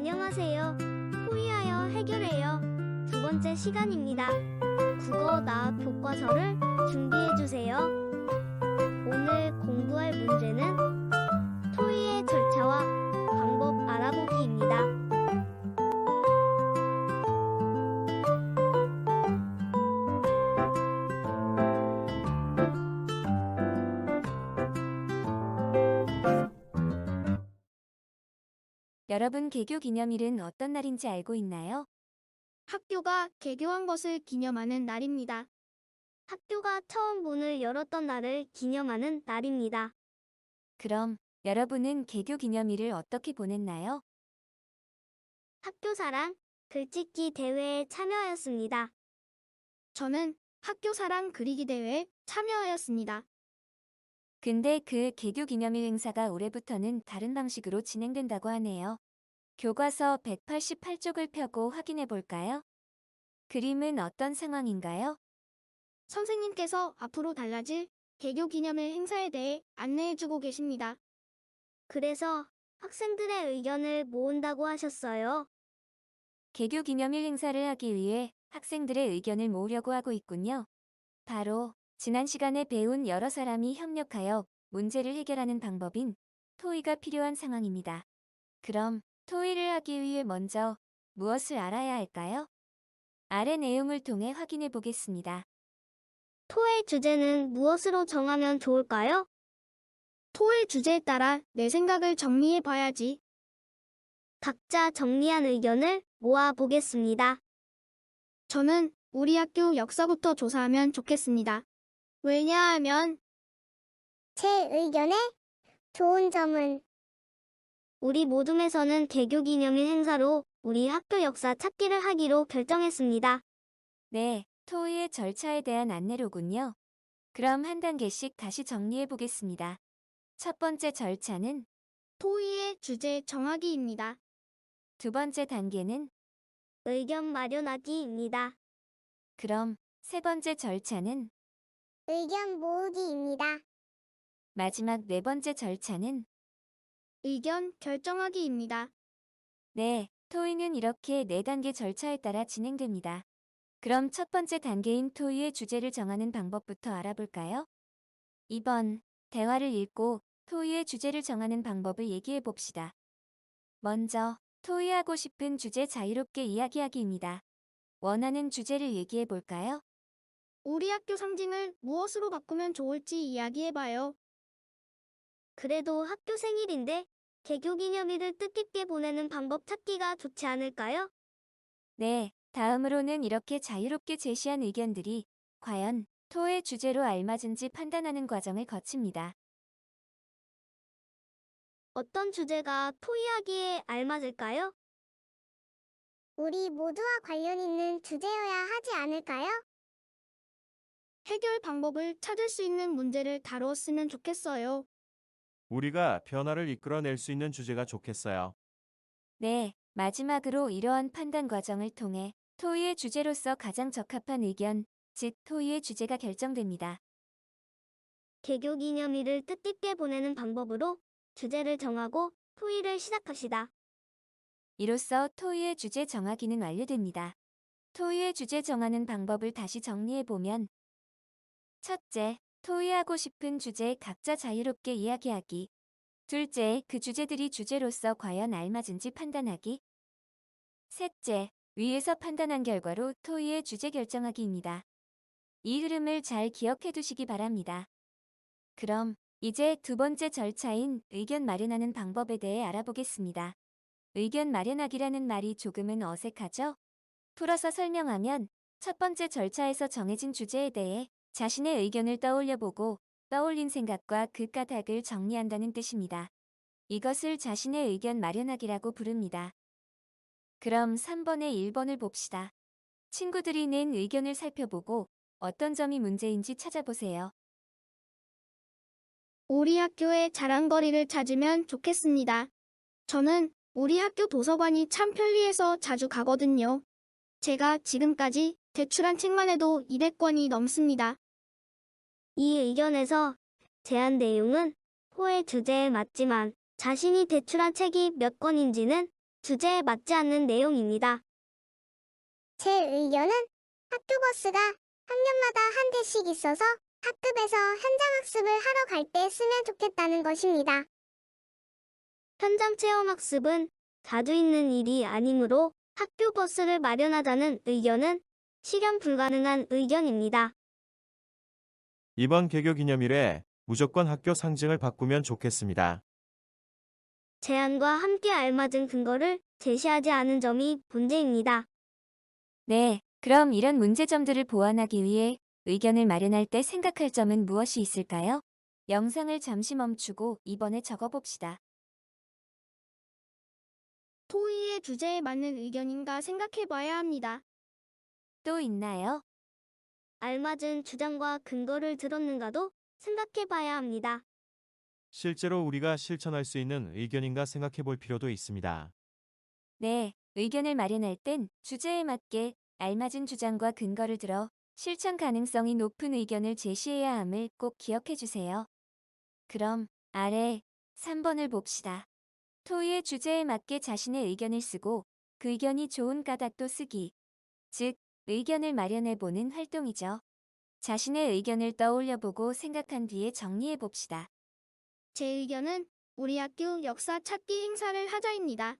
안녕하세요. 토의하여 해결해요. 두 번째 시간입니다. 국어 나 교과서를 준비해주세요. 오늘 공부할 문제는 토의의 절차와 방법 알아보기입니다. 여러분, 개교 기념일은 어떤 날인지 알고 있나요? 학교가 개교한 것을 기념하는 날입니다. 학교가 처음 문을 열었던 날을 기념하는 날입니다. 그럼 여러분은 개교 기념일을 어떻게 보냈나요? 학교사랑 글짓기 대회에 참여하였습니다. 저는 학교사랑 그리기 대회에 참여하였습니다. 근데 그 개교 기념일 행사가 올해부터는 다른 방식으로 진행된다고 하네요. 교과서 188쪽을 펴고 확인해 볼까요? 그림은 어떤 상황인가요? 선생님께서 앞으로 달라질 개교 기념일 행사에 대해 안내해주고 계십니다. 그래서 학생들의 의견을 모은다고 하셨어요. 개교 기념일 행사를 하기 위해 학생들의 의견을 모으려고 하고 있군요. 바로 지난 시간에 배운 여러 사람이 협력하여 문제를 해결하는 방법인 토의가 필요한 상황입니다. 그럼 토의를 하기 위해 먼저 무엇을 알아야 할까요? 아래 내용을 통해 확인해 보겠습니다. 토의 주제는 무엇으로 정하면 좋을까요? 토의 주제에 따라 내 생각을 정리해 봐야지. 각자 정리한 의견을 모아 보겠습니다. 저는 우리 학교 역사부터 조사하면 좋겠습니다. 왜냐하면 제 의견에 좋은 점은 우리 모둠에서는 개교 기념일 행사로 우리 학교 역사 찾기를 하기로 결정했습니다. 네, 토의의 절차에 대한 안내로군요. 그럼 한 단계씩 다시 정리해 보겠습니다. 첫 번째 절차는 토의의 주제 정하기입니다. 두 번째 단계는 의견 마련하기입니다. 그럼 세 번째 절차는 의견 모으기입니다. 마지막 네 번째 절차는 의견 결정하기입니다. 네, 토의는 이렇게 네 단계 절차에 따라 진행됩니다. 그럼 첫 번째 단계인 토의의 주제를 정하는 방법부터 알아볼까요? 2번, 대화를 읽고 토의의 주제를 정하는 방법을 얘기해 봅시다. 먼저, 토의하고 싶은 주제 자유롭게 이야기하기입니다. 원하는 주제를 얘기해 볼까요? 우리 학교 상징을 무엇으로 바꾸면 좋을지 이야기해봐요. 그래도 학교 생일인데 개교 기념일을 뜻깊게 보내는 방법 찾기가 좋지 않을까요? 네, 다음으로는 이렇게 자유롭게 제시한 의견들이 과연 토의 주제로 알맞은지 판단하는 과정을 거칩니다. 어떤 주제가 토의하기에 알맞을까요? 우리 모두와 관련 있는 주제여야 하지 않을까요? 해결 방법을 찾을 수 있는 문제를 다루었으면 좋겠어요. 우리가 변화를 이끌어낼 수 있는 주제가 좋겠어요. 네, 마지막으로 이러한 판단 과정을 통해 토의의 주제로서 가장 적합한 의견, 즉 토의의 주제가 결정됩니다. 개교 기념일을 뜻깊게 보내는 방법으로 주제를 정하고 토의를 시작합시다. 이로써 토의의 주제 정하기는 완료됩니다. 토의의 주제 정하는 방법을 다시 정리해보면 첫째, 토의하고 싶은 주제 각자 자유롭게 이야기하기. 둘째, 그 주제들이 주제로서 과연 알맞은지 판단하기. 셋째, 위에서 판단한 결과로 토의의 주제 결정하기입니다. 이 흐름을 잘 기억해 두시기 바랍니다. 그럼 이제 두 번째 절차인 의견 마련하는 방법에 대해 알아보겠습니다. 의견 마련하기라는 말이 조금은 어색하죠? 풀어서 설명하면 첫 번째 절차에서 정해진 주제에 대해 자신의 의견을 떠올려보고 떠올린 생각과 그 까닭을 정리한다는 뜻입니다. 이것을 자신의 의견 마련하기라고 부릅니다. 그럼 3번의 1번을 봅시다. 친구들이 낸 의견을 살펴보고 어떤 점이 문제인지 찾아보세요. 우리 학교의 자랑거리를 찾으면 좋겠습니다. 저는 우리 학교 도서관이 참 편리해서 자주 가거든요. 제가 지금까지 대출한 책만 해도 200권이 넘습니다. 이 의견에서 제안 내용은 토의 주제에 맞지만 자신이 대출한 책이 몇 권인지는 주제에 맞지 않는 내용입니다. 제 의견은 학교 버스가 학년마다 한 대씩 있어서 학급에서 현장학습을 하러 갈 때 쓰면 좋겠다는 것입니다. 현장 체험학습은 자주 있는 일이 아니므로 학교 버스를 마련하자는 의견은 실현 불가능한 의견입니다. 이번 개교 기념일에 무조건 학교 상징을 바꾸면 좋겠습니다. 제안과 함께 알맞은 근거를 제시하지 않은 점이 문제입니다. 네, 그럼 이런 문제점들을 보완하기 위해 의견을 마련할 때 생각할 점은 무엇이 있을까요? 영상을 잠시 멈추고 이번에 적어봅시다. 토의의 주제에 맞는 의견인가 생각해봐야 합니다. 또 있나요? 알맞은 주장과 근거를 들었는가도 생각해봐야 합니다. 실제로 우리가 실천할 수 있는 의견인가 생각해 볼 필요도 있습니다. 네, 의견을 마련할 땐 주제에 맞게 알맞은 주장과 근거를 들어 실천 가능성이 높은 의견을 제시해야 함을 꼭 기억해 주세요. 그럼 아래 3번을 봅시다. 토의의 주제에 맞게 자신의 의견을 쓰고 그 의견이 좋은 까닭도 쓰기. 즉, 의견을 마련해 보는 활동이죠. 자신의 의견을 떠올려 보고 생각한 뒤에 정리해 봅시다. 제 의견은 우리 학교 역사 찾기 행사를 하자입니다.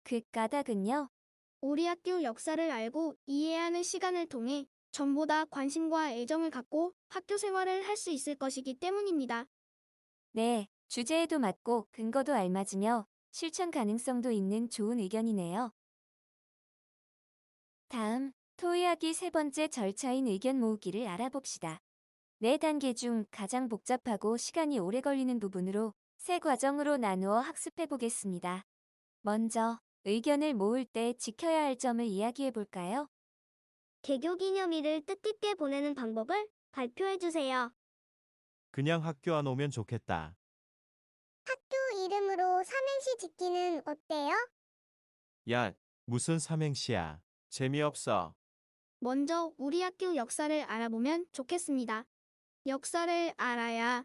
그 까닭은요? 우리 학교 역사를 알고 이해하는 시간을 통해 전보다 관심과 애정을 갖고 학교 생활을 할 수 있을 것이기 때문입니다. 네, 주제에도 맞고 근거도 알맞으며 실천 가능성도 있는 좋은 의견이네요. 다음, 토의하기 세 번째 절차인 의견 모으기를 알아봅시다. 네 단계 중 가장 복잡하고 시간이 오래 걸리는 부분으로 세 과정으로 나누어 학습해 보겠습니다. 먼저, 의견을 모을 때 지켜야 할 점을 이야기해 볼까요? 개교 기념일을 뜻깊게 보내는 방법을 발표해 주세요. 그냥 학교 안 오면 좋겠다. 학교 이름으로 삼행시 짓기는 어때요? 야, 무슨 삼행시야. 재미없어. 먼저 우리 학교 역사를 알아보면 좋겠습니다. 역사를 알아야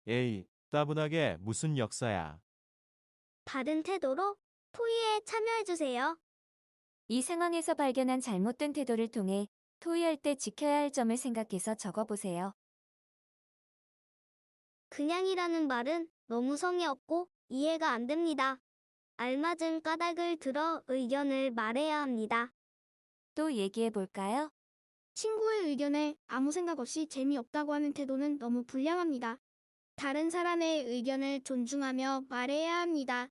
에이, 따분하게 무슨 역사야. 바른 태도로 토의에 참여해 주세요. 이 상황에서 발견한 잘못된 태도를 통해 토의할 때 지켜야 할 점을 생각해서 적어보세요. 그냥이라는 말은 너무 성의 없고 이해가 안 됩니다. 알맞은 까닭을 들어 의견을 말해야 합니다. 또 얘기해 볼까요? 친구의 의견에 아무 생각 없이 재미없다고 하는 태도는 너무 불량합니다. 다른 사람의 의견을 존중하며 말해야 합니다.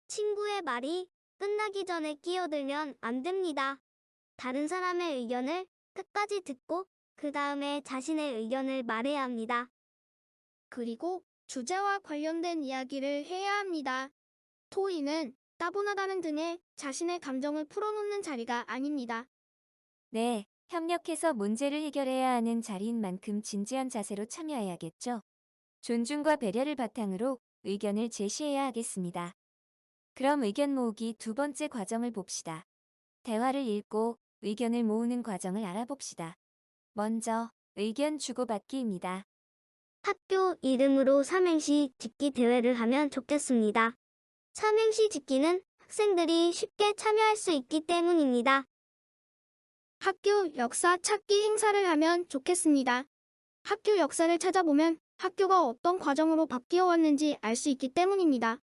친구의 말이 끝나기 전에 끼어들면 안 됩니다. 다른 사람의 의견을 끝까지 듣고 그 다음에 자신의 의견을 말해야 합니다. 그리고 주제와 관련된 이야기를 해야 합니다. 토의는 따분하다는 등의 자신의 감정을 풀어놓는 자리가 아닙니다. 네, 협력해서 문제를 해결해야 하는 자리인 만큼 진지한 자세로 참여해야겠죠. 존중과 배려를 바탕으로 의견을 제시해야 하겠습니다. 그럼 의견 모으기 두 번째 과정을 봅시다. 대화를 읽고 의견을 모으는 과정을 알아봅시다. 먼저, 의견 주고받기입니다. 학교 이름으로 삼행시 짓기 대회를 하면 좋겠습니다. 삼행시 짓기는 학생들이 쉽게 참여할 수 있기 때문입니다. 학교 역사 찾기 행사를 하면 좋겠습니다. 학교 역사를 찾아보면 학교가 어떤 과정으로 바뀌어 왔는지 알 수 있기 때문입니다.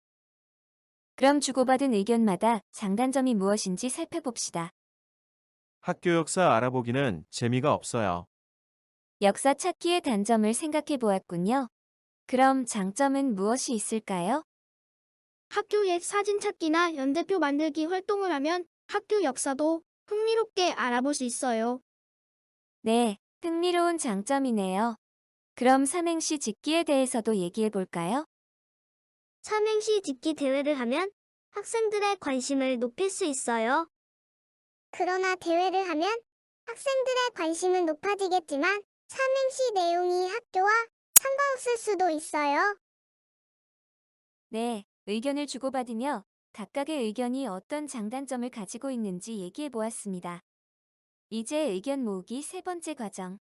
그럼 주고받은 의견마다 장단점이 무엇인지 살펴봅시다. 학교 역사 알아보기는 재미가 없어요. 역사 찾기의 단점을 생각해 보았군요. 그럼 장점은 무엇이 있을까요? 학교 옛 사진 찾기나 연대표 만들기 활동을 하면 학교 역사도 흥미롭게 알아볼 수 있어요. 네, 흥미로운 장점이네요. 그럼 삼행시 짓기에 대해서도 얘기해 볼까요? 삼행시 짓기 대회를 하면 학생들의 관심을 높일 수 있어요. 그러나 대회를 하면 학생들의 관심은 높아지겠지만 삼행시 내용이 학교와 상관없을 수도 있어요. 네, 의견을 주고받으며 각각의 의견이 어떤 장단점을 가지고 있는지 얘기해 보았습니다. 이제 의견 모으기 세 번째 과정.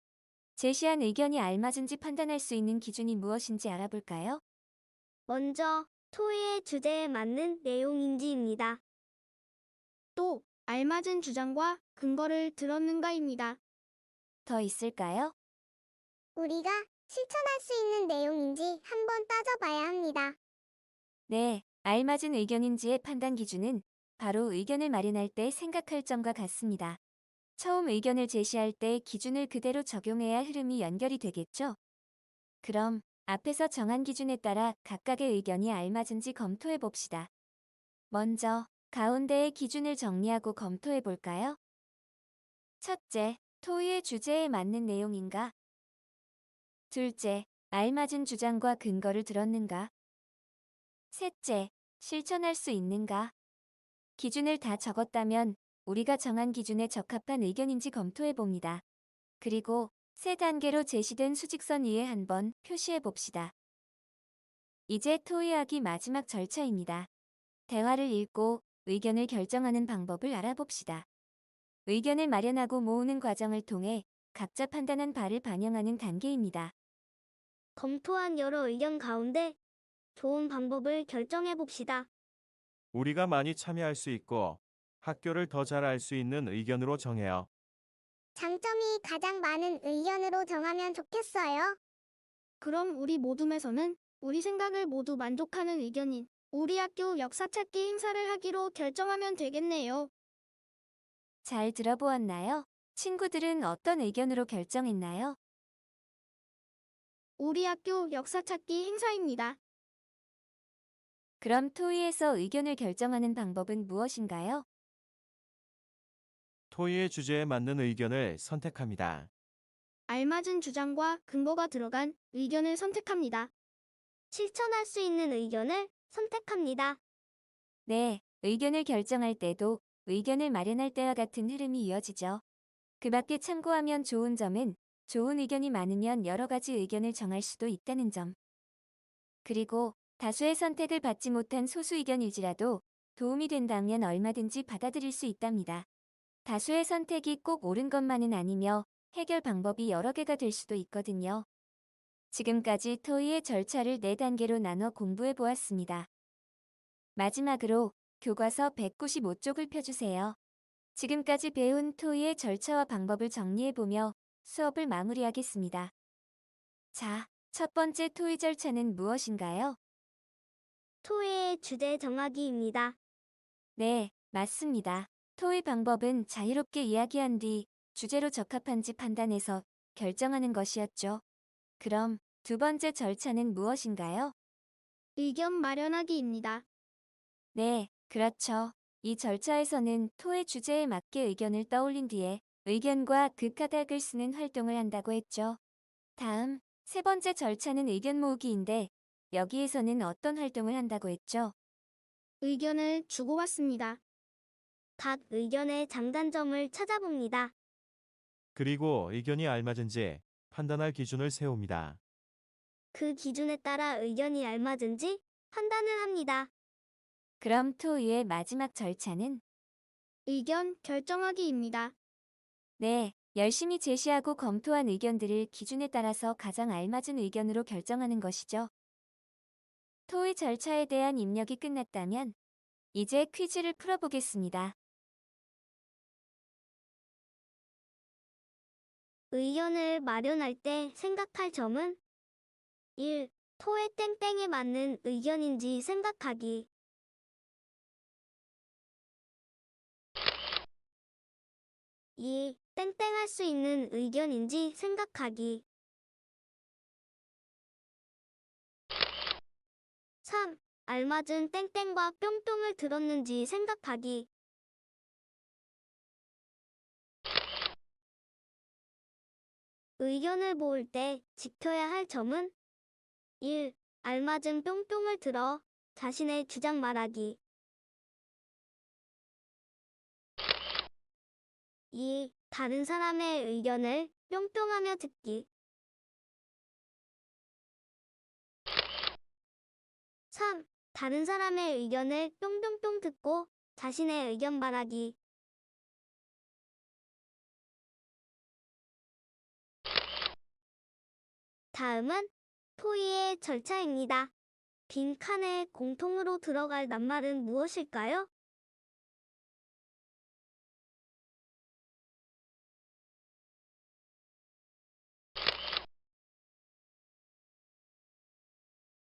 제시한 의견이 알맞은지 판단할 수 있는 기준이 무엇인지 알아볼까요? 먼저 토의의 주제에 맞는 내용인지입니다. 또 알맞은 주장과 근거를 들었는가입니다. 더 있을까요? 우리가 실천할 수 있는 내용인지 한번 따져봐야 합니다. 네, 알맞은 의견인지의 판단 기준은 바로 의견을 마련할 때 생각할 점과 같습니다. 처음 의견을 제시할 때 기준을 그대로 적용해야 흐름이 연결이 되겠죠? 그럼 앞에서 정한 기준에 따라 각각의 의견이 알맞은지 검토해 봅시다. 먼저 가운데의 기준을 정리하고 검토해 볼까요? 첫째, 토의의 주제에 맞는 내용인가? 둘째, 알맞은 주장과 근거를 들었는가? 셋째, 실천할 수 있는가? 기준을 다 적었다면 우리가 정한 기준에 적합한 의견인지 검토해 봅니다. 그리고 세 단계로 제시된 수직선 위에 한번 표시해 봅시다. 이제 토의하기 마지막 절차입니다. 대화를 읽고 의견을 결정하는 방법을 알아봅시다. 의견을 마련하고 모으는 과정을 통해 각자 판단한 바를 반영하는 단계입니다. 검토한 여러 의견 가운데 좋은 방법을 결정해 봅시다. 우리가 많이 참여할 수 있고 학교를 더 잘 알 수 있는 의견으로 정해요. 장점이 가장 많은 의견으로 정하면 좋겠어요. 그럼 우리 모둠에서는 우리 생각을 모두 만족하는 의견인 우리 학교 역사찾기 행사를 하기로 결정하면 되겠네요. 잘 들어보았나요? 친구들은 어떤 의견으로 결정했나요? 우리 학교 역사찾기 행사입니다. 그럼 토의에서 의견을 결정하는 방법은 무엇인가요? 토의의 주제에 맞는 의견을 선택합니다. 알맞은 주장과 근거가 들어간 의견을 선택합니다. 실천할 수 있는 의견을 선택합니다. 네, 의견을 결정할 때도 의견을 마련할 때와 같은 흐름이 이어지죠. 그 밖에 참고하면 좋은 점은 좋은 의견이 많으면 여러 가지 의견을 정할 수도 있다는 점. 그리고 다수의 선택을 받지 못한 소수 의견일지라도 도움이 된다면 얼마든지 받아들일 수 있답니다. 다수의 선택이 꼭 옳은 것만은 아니며 해결 방법이 여러 개가 될 수도 있거든요. 지금까지 토의의 절차를 4단계로 나눠 공부해 보았습니다. 마지막으로 교과서 195쪽을 펴주세요. 지금까지 배운 토의의 절차와 방법을 정리해보며 수업을 마무리하겠습니다. 자, 첫 번째 토의 절차는 무엇인가요? 토의의 주제 정하기입니다. 네, 맞습니다. 토의 방법은 자유롭게 이야기한 뒤 주제로 적합한지 판단해서 결정하는 것이었죠. 그럼 두 번째 절차는 무엇인가요? 의견 마련하기입니다. 네, 그렇죠. 이 절차에서는 토의 주제에 맞게 의견을 떠올린 뒤에 의견과 그 까닭을 쓰는 활동을 한다고 했죠. 다음, 세 번째 절차는 의견 모으기인데 여기에서는 어떤 활동을 한다고 했죠? 의견을 주고받습니다. 각 의견의 장단점을 찾아봅니다. 그리고 의견이 알맞은지 판단할 기준을 세웁니다. 그 기준에 따라 의견이 알맞은지 판단을 합니다. 그럼 토의의 마지막 절차는? 의견 결정하기입니다. 네, 열심히 제시하고 검토한 의견들을 기준에 따라서 가장 알맞은 의견으로 결정하는 것이죠. 토의 절차에 대한 입력이 끝났다면 이제 퀴즈를 풀어보겠습니다. 의견을 마련할 때 생각할 점은 1. 토의 땡땡에 맞는 의견인지 생각하기. 2. 땡땡할 수 있는 의견인지 생각하기. 3. 알맞은 땡땡과 뿅뿅을 들었는지 생각하기. 의견을 모을 때 지켜야 할 점은 1. 알맞은 뿅뿅을 들어 자신의 주장 말하기. 2. 다른 사람의 의견을 뿅뿅하며 듣기. 3. 다른 사람의 의견을 뿅뿅뿅 듣고 자신의 의견 말하기. 다음은 토의의 절차입니다. 빈 칸에 공통으로 들어갈 낱말은 무엇일까요?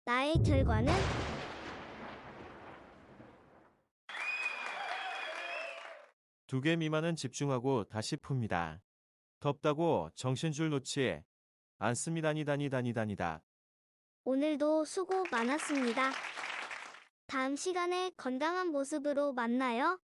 나의 결과는 2개 미만은 집중하고 다시 풉니다. 덥다고 정신줄 놓지 않습니다니다니다니다니다. 오늘도 수고 많았습니다. 다음 시간에 건강한 모습으로 만나요.